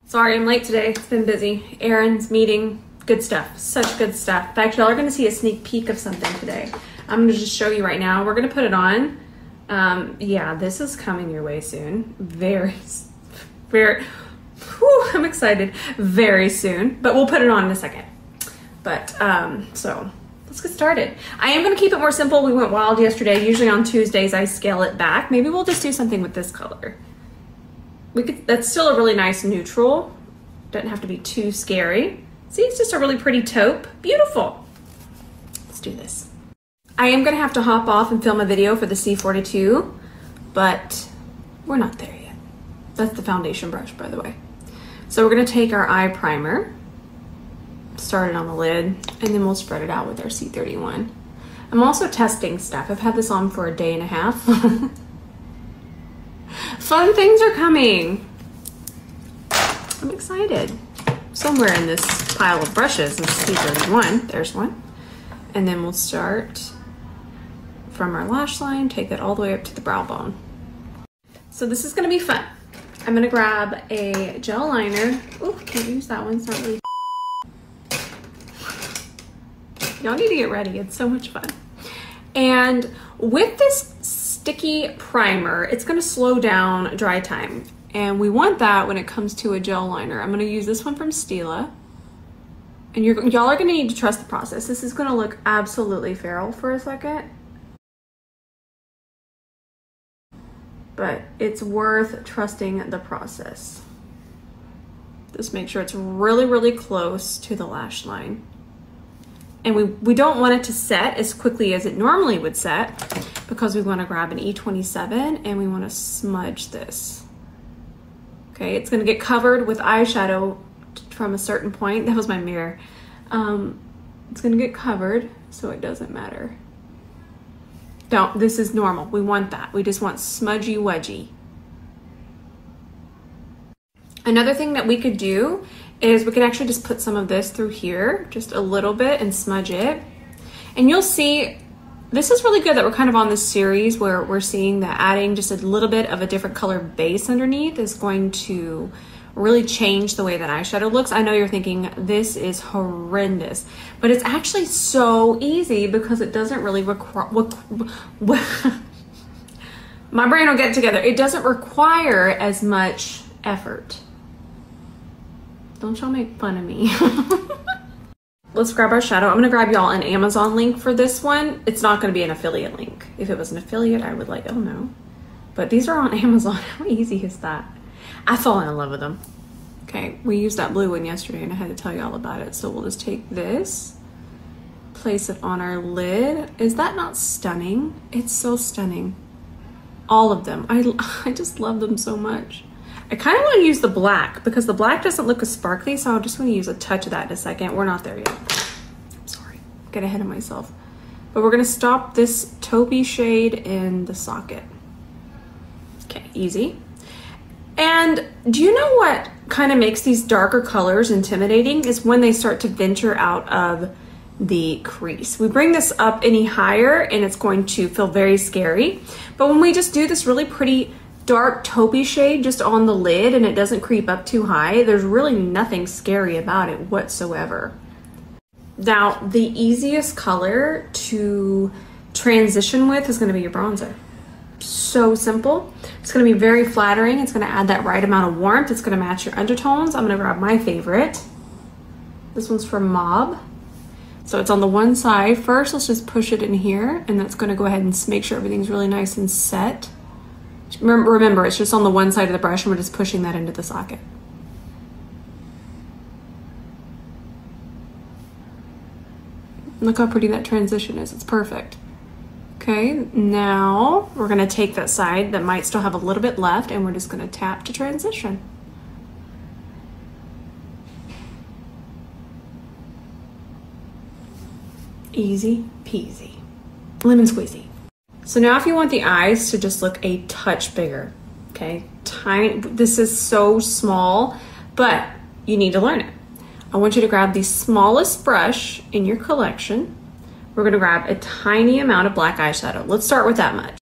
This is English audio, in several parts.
Sorry I'm late today. It's been busy. Errands, meeting, good stuff. Such good stuff. In fact, y'all are gonna see a sneak peek of something today. I'm gonna just show you right now. We're gonna put it on. Yeah, this is coming your way soon. Very, whew, I'm excited. Very soon, but we'll put it on in a second. But, so let's get started. I am gonna keep it more simple. We went wild yesterday. Usually on Tuesdays, I scale it back. Maybe we'll just do something with this color. That's still a really nice neutral. Doesn't have to be too scary. See, it's just a really pretty taupe. Beautiful. Let's do this. I am gonna have to hop off and film a video for the C42, but we're not there yet. That's the foundation brush, by the way. So we're gonna take our eye primer, start it on the lid, and then we'll spread it out with our C31. I'm also testing stuff. I've had this on for a day and a half. Fun things are coming. I'm excited. Somewhere in this pile of brushes is C31. There's one. And then we'll start from our lash line, take that all the way up to the brow bone. So this is gonna be fun. I'm gonna grab a gel liner. Oh, can't use that one, it's not really. Y'all need to get ready, it's so much fun. And with this sticky primer, it's gonna slow down dry time. And we want that when it comes to a gel liner. I'm gonna use this one from Stila. And y'all are gonna need to trust the process. This is gonna look absolutely feral for a second. But it's worth trusting the process. Just make sure it's really, really close to the lash line. And we don't want it to set as quickly as it normally would set because we want to grab an E27 and we want to smudge this. Okay, it's going to get covered with eyeshadow from a certain point. That was my mirror. It's going to get covered, so it doesn't matter. This is normal. We want that. We just want smudgy wedgy. Another thing that we could do is we could actually just put some of this through here, just a little bit, and smudge it. And you'll see, this is really good that we're kind of on this series where we're seeing that adding just a little bit of a different color base underneath is going to really change the way that eyeshadow looks. I know you're thinking, this is horrendous, but it's actually so easy because it doesn't really require, my brain will get together. It doesn't require as much effort. Don't y'all make fun of me. Let's grab our shadow. I'm gonna grab y'all an Amazon link for this one. It's not gonna be an affiliate link. If it was an affiliate, I would like, oh no. But these are on Amazon. How easy is that? I've fallen in love with them. Okay, we used that blue one yesterday and I had to tell you all about it. So we'll just take this, place it on our lid. Is that not stunning? It's so stunning. All of them. I just love them so much. I kind of want to use the black because the black doesn't look as sparkly, so I just want to use a touch of that in a second. We're not there yet. I'm sorry, get ahead of myself. But we're going to stop this taupey shade in the socket. Okay, easy. And do you know what kind of makes these darker colors intimidating is when they start to venture out of the crease. We bring this up any higher and it's going to feel very scary. But when we just do this really pretty dark taupey shade just on the lid and it doesn't creep up too high, there's really nothing scary about it whatsoever. Now, the easiest color to transition with is going to be your bronzer. So simple. It's going to be very flattering. It's going to add that right amount of warmth. It's going to match your undertones. I'm going to grab my favorite. This one's from Mob. So it's on the one side. First, let's just push it in here, and that's going to go ahead and make sure everything's really nice and set. Remember, it's just on the one side of the brush and we're just pushing that into the socket. Look how pretty that transition is. It's perfect. Okay, now we're gonna take that side that might still have a little bit left and we're just gonna tap to transition. Easy peasy. Lemon squeezy. So now if you want the eyes to just look a touch bigger, okay, tiny, this is so small, but you need to learn it. I want you to grab the smallest brush in your collection. We're gonna grab a tiny amount of black eyeshadow. Let's start with that much.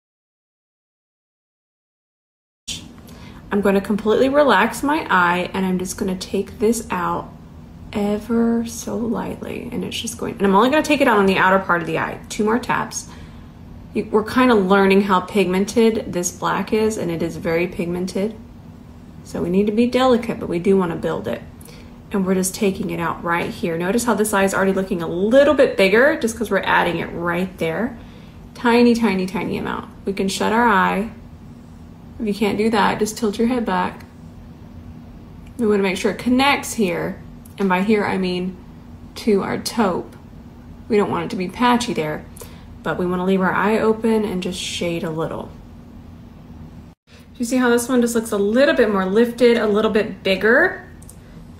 I'm going to completely relax my eye, and I'm just going to take this out ever so lightly, and it's just going, and I'm only going to take it out on the outer part of the eye. 2 more taps. We're kind of learning how pigmented this black is, and it is very pigmented. So we need to be delicate, but we do want to build it. And we're just taking it out right here. Notice how this eye is already looking a little bit bigger just because we're adding it right there. Tiny, tiny, tiny amount. We can shut our eye. If you can't do that, just tilt your head back. We want to make sure it connects here. And by here, I mean to our taupe. We don't want it to be patchy there, but we want to leave our eye open and just shade a little. You see how this one just looks a little bit more lifted, a little bit bigger?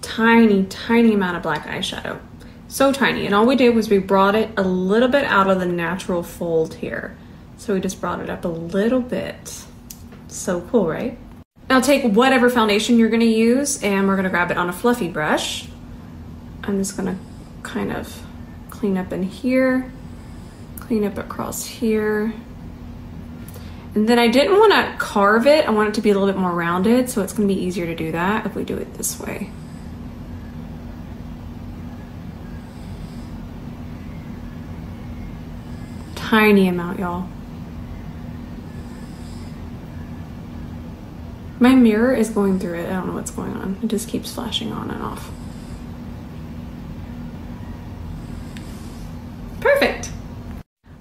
Tiny, tiny amount of black eyeshadow. So tiny. And all we did was we brought it a little bit out of the natural fold here. So we just brought it up a little bit. So cool, right? Now take whatever foundation you're gonna use, and we're gonna grab it on a fluffy brush. I'm just gonna kind of clean up in here, clean up across here. And then I didn't wanna carve it. I want it to be a little bit more rounded, so it's gonna be easier to do that if we do it this way. Tiny amount, y'all. My mirror is going through it. I don't know what's going on. It just keeps flashing on and off. Perfect.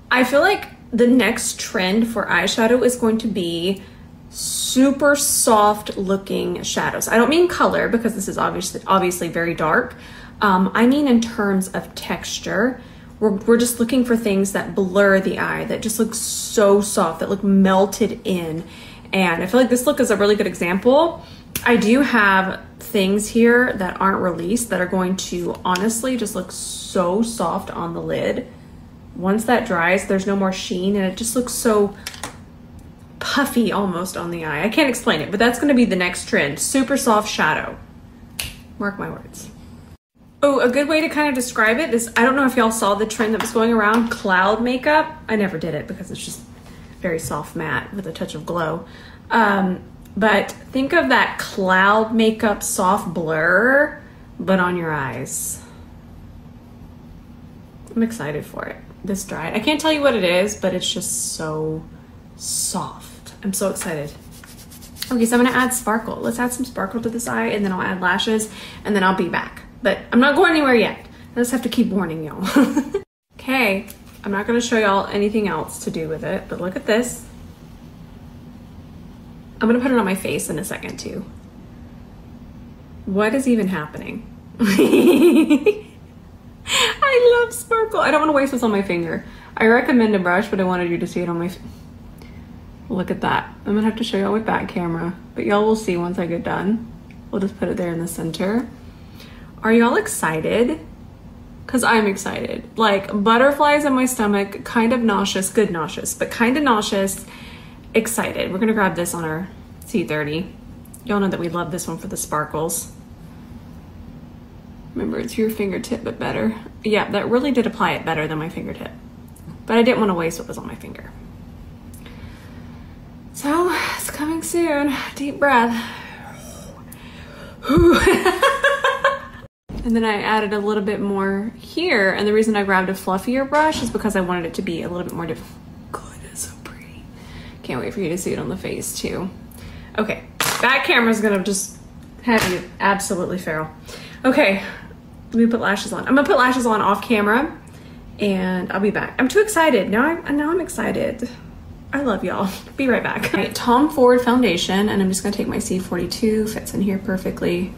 I feel like the next trend for eyeshadow is going to be super soft looking shadows. I don't mean color, because this is obviously very dark. I mean in terms of texture. We're just looking for things that blur the eye, that just look so soft, that look melted in. And I feel like this look is a really good example. I do have things here that aren't released that are going to honestly just look so soft on the lid. Once that dries, there's no more sheen, and it just looks so puffy almost on the eye. I can't explain it, but that's gonna be the next trend. Super soft shadow. Mark my words. Oh, a good way to kind of describe it is, I don't know if y'all saw the trend that was going around, cloud makeup. I never did it because it's just very soft matte with a touch of glow. But think of that cloud makeup soft blur, but on your eyes. I'm excited for it. This dried. I can't tell you what it is, but it's just so soft. I'm so excited. Okay, so I'm gonna add sparkle. Let's add some sparkle to this eye, and then I'll add lashes, and then I'll be back. But I'm not going anywhere yet. I just have to keep warning y'all. Okay, I'm not gonna show y'all anything else to do with it, but look at this. I'm gonna put it on my face in a second too. What is even happening? I love sparkle. I don't wanna waste this on my finger. I recommend a brush, but I wanted you to see it on my Look at that. I'm gonna have to show y'all with back camera, but y'all will see once I get done. We'll just put it there in the center. Are y'all excited? Because I'm excited. Like butterflies in my stomach, kind of nauseous, good nauseous, but kind of nauseous, excited. We're gonna grab this on our C30. Y'all know that we love this one for the sparkles. Remember, it's your fingertip, but better. Yeah, that really did apply it better than my fingertip. But I didn't want to waste what was on my finger. So, it's coming soon. Deep breath. And then I added a little bit more here, and the reason I grabbed a fluffier brush is because I wanted it to be a little bit more good, it's so pretty. Can't wait for you to see it on the face too. Okay, back camera's gonna just have you absolutely feral. Okay, let me put lashes on. I'm gonna put lashes on off camera, and I'll be back. I'm too excited. Now I'm excited. I love y'all. Be right back. All right, Tom Ford foundation, and I'm just gonna take my C42, fits in here perfectly.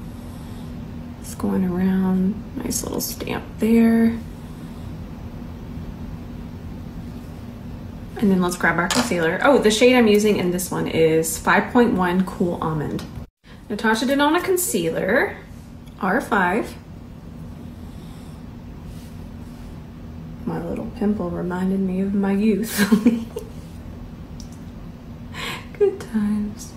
Going around, nice little stamp there. And then let's grab our concealer. Oh, the shade I'm using in this one is 5.1 Cool Almond. Natasha did on a concealer, R5. My little pimple reminded me of my youth. Good times.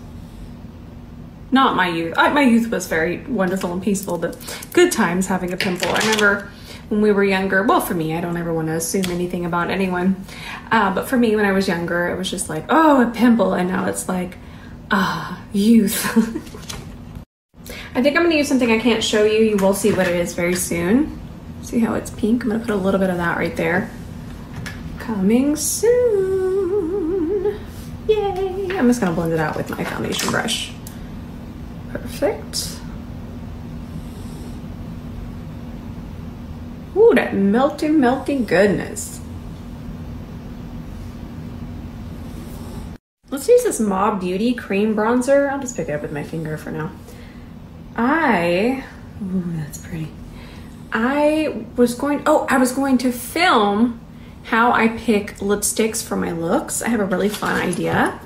Not my youth. My youth was very wonderful and peaceful, but good times having a pimple. I remember when we were younger, well, for me, I don't ever want to assume anything about anyone, but for me, when I was younger, it was just like, oh, a pimple, and now it's like, Youth. I think I'm gonna use something I can't show you. You will see what it is very soon. See how it's pink? I'm gonna put a little bit of that right there. Coming soon. Yay. I'm just gonna blend it out with my foundation brush. Perfect. Ooh, that melty, melty goodness. Let's use this Mob Beauty cream bronzer. I'll just pick it up with my finger for now. Ooh, that's pretty. I was going to film how I pick lipsticks for my looks. I have a really fun idea.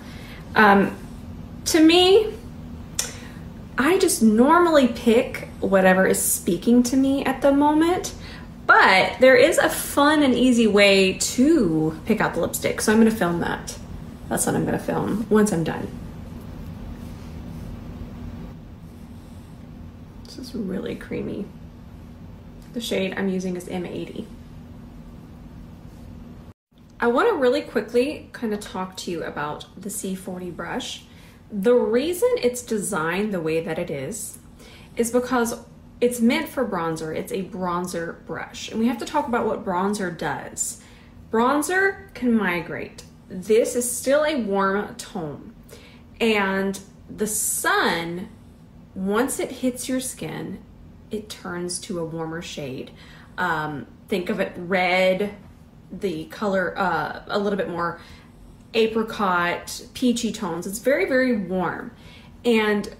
To me, I just normally pick whatever is speaking to me at the moment, but there is a fun and easy way to pick out the lipstick. So I'm gonna film that. That's what I'm gonna film once I'm done. This is really creamy. The shade I'm using is M80. I want to really quickly kind of talk to you about the C40 brush. The reason it's designed the way that it is because it's meant for bronzer. It's a bronzer brush. And we have to talk about what bronzer does. Bronzer can migrate. This is still a warm tone. And the sun, once it hits your skin, it turns to a warmer shade. Think of it red, the color a little bit more apricot, peachy tones. It's very, very warm. And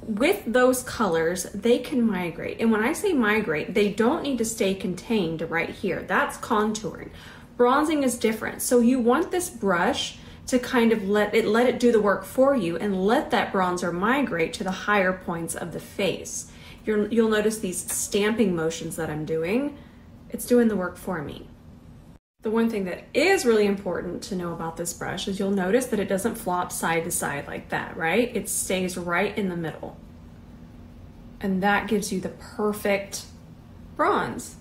with those colors, they can migrate. And when I say migrate, they don't need to stay contained right here. That's contouring. Bronzing is different. So you want this brush to kind of let it do the work for you and let that bronzer migrate to the higher points of the face. You'll notice these stamping motions that I'm doing. It's doing the work for me. The one thing that is really important to know about this brush is you'll notice that it doesn't flop side to side like that, right? It stays right in the middle. And that gives you the perfect bronze.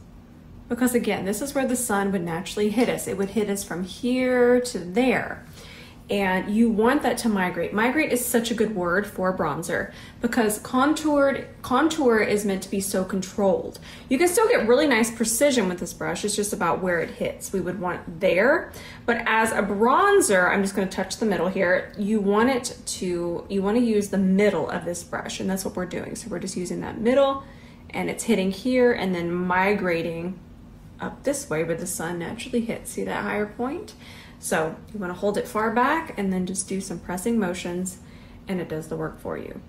Because again, this is where the sun would naturally hit us. It would hit us from here to there. And you want that to migrate. Migrate is such a good word for bronzer because contour is meant to be so controlled. You can still get really nice precision with this brush. It's just about where it hits. We would want there, but as a bronzer, I'm just going to touch the middle here. You want to use the middle of this brush, and that's what we're doing. So we're just using that middle, and it's hitting here and then migrating up this way where the sun naturally hits. See that higher point? So you want to hold it far back and then just do some pressing motions and it does the work for you.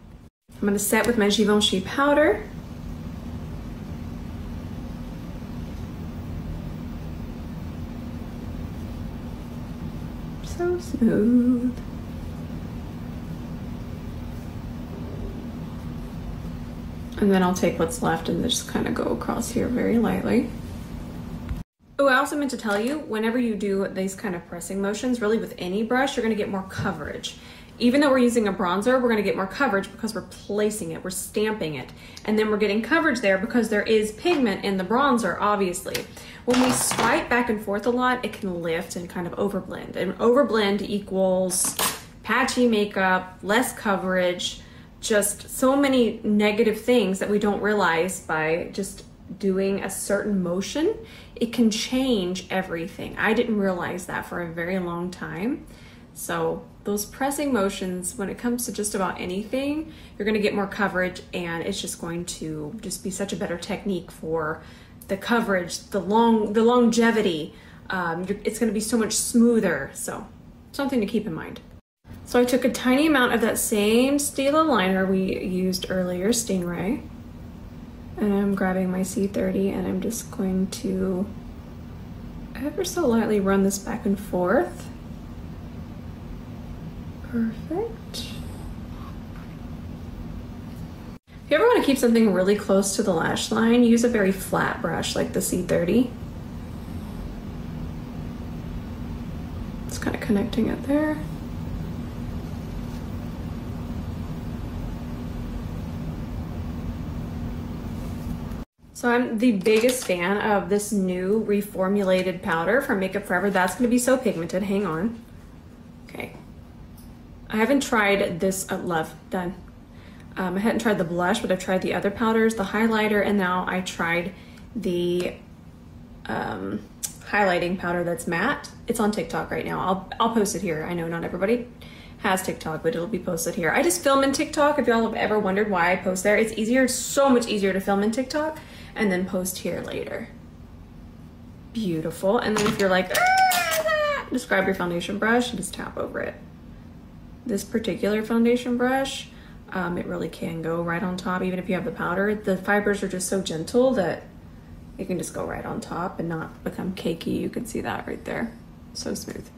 I'm going to set with my Givenchy powder. So smooth. And then I'll take what's left and just kind of go across here very lightly. Oh, I also meant to tell you, whenever you do these kind of pressing motions, really with any brush, you're gonna get more coverage. Even though we're using a bronzer, we're gonna get more coverage because we're placing it, we're stamping it. And then we're getting coverage there because there is pigment in the bronzer, obviously. When we swipe back and forth a lot, it can lift and kind of overblend. And overblend equals patchy makeup, less coverage, just so many negative things that we don't realize by just doing a certain motion. It can change everything. I didn't realize that for a very long time. So those pressing motions, when it comes to just about anything, you're gonna get more coverage and it's just going to just be such a better technique for the coverage, the longevity. It's gonna be so much smoother. So something to keep in mind. So I took a tiny amount of that same Stila liner we used earlier, Stingray. And I'm grabbing my C30 and I'm just going to ever so lightly run this back and forth. Perfect. If you ever want to keep something really close to the lash line, use a very flat brush like the C30. It's kind of connecting it there. So I'm the biggest fan of this new reformulated powder from Makeup Forever. That's going to be so pigmented. Hang on. Okay. I haven't tried this, love, done. I hadn't tried the blush, but I've tried the other powders, the highlighter, and now I tried the highlighting powder that's matte. It's on TikTok right now. I'll post it here. I know not everybody has TikTok, but it'll be posted here. I just film in TikTok. If y'all have ever wondered why I post there, it's easier, so much easier to film in TikTok and then post here later. Beautiful. And then if you're like, just grab your foundation brush and just tap over it. This particular foundation brush, it really can go right on top, even if you have the powder. The fibers are just so gentle that it can just go right on top and not become cakey. You can see that right there. So smooth.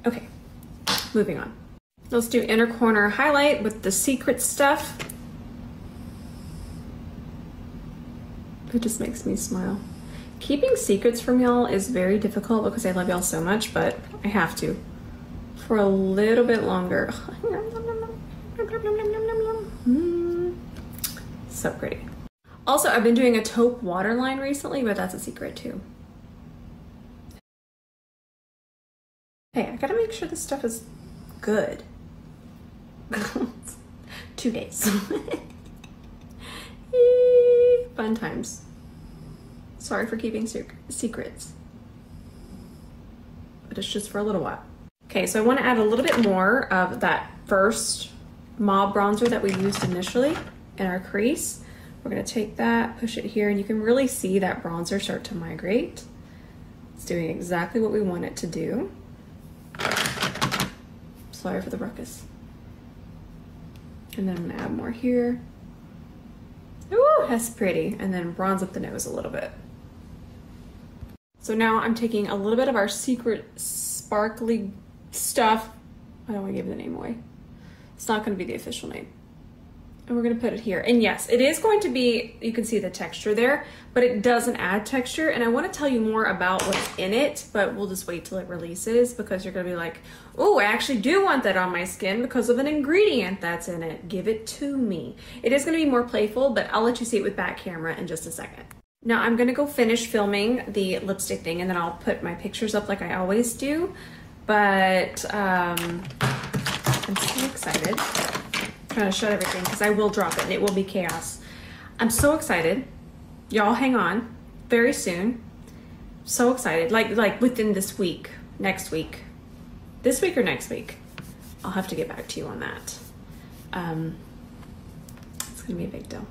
Okay, moving on. Let's do inner corner highlight with the secret stuff. It just makes me smile. Keeping secrets from y'all is very difficult because I love y'all so much, but I have to for a little bit longer. So pretty. Also, I've been doing a taupe waterline recently, but that's a secret too. Hey, I gotta make sure this stuff is good. 2 days. Fun times. Sorry for keeping secrets. But it's just for a little while. Okay, so I want to add a little bit more of that first Mauve bronzer that we used initially in our crease. We're going to take that, push it here, and you can really see that bronzer start to migrate. It's doing exactly what we want it to do. Sorry for the ruckus. And then I'm going to add more here. Ooh, that's pretty. And then bronze up the nose a little bit. So now I'm taking a little bit of our secret sparkly stuff. I don't want to give the name away. It's not going to be the official name. And we're going to put it here. And yes, it is going to be, you can see the texture there, but it doesn't add texture. And I want to tell you more about what's in it, but we'll just wait till it releases because you're going to be like, oh, I actually do want that on my skin because of an ingredient that's in it. Give it to me. It is going to be more playful, but I'll let you see it with back camera in just a second. Now I'm going to go finish filming the lipstick thing and then I'll put my pictures up like I always do. But I'm so excited. I'm trying to shut everything because I will drop it and it will be chaos. I'm so excited. Y'all hang on. Very soon. So excited. Like within this week, next week. This week or next week. I'll have to get back to you on that. It's gonna be a big deal.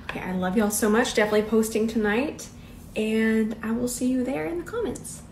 Okay, I love y'all so much. Definitely posting tonight. And I will see you there in the comments.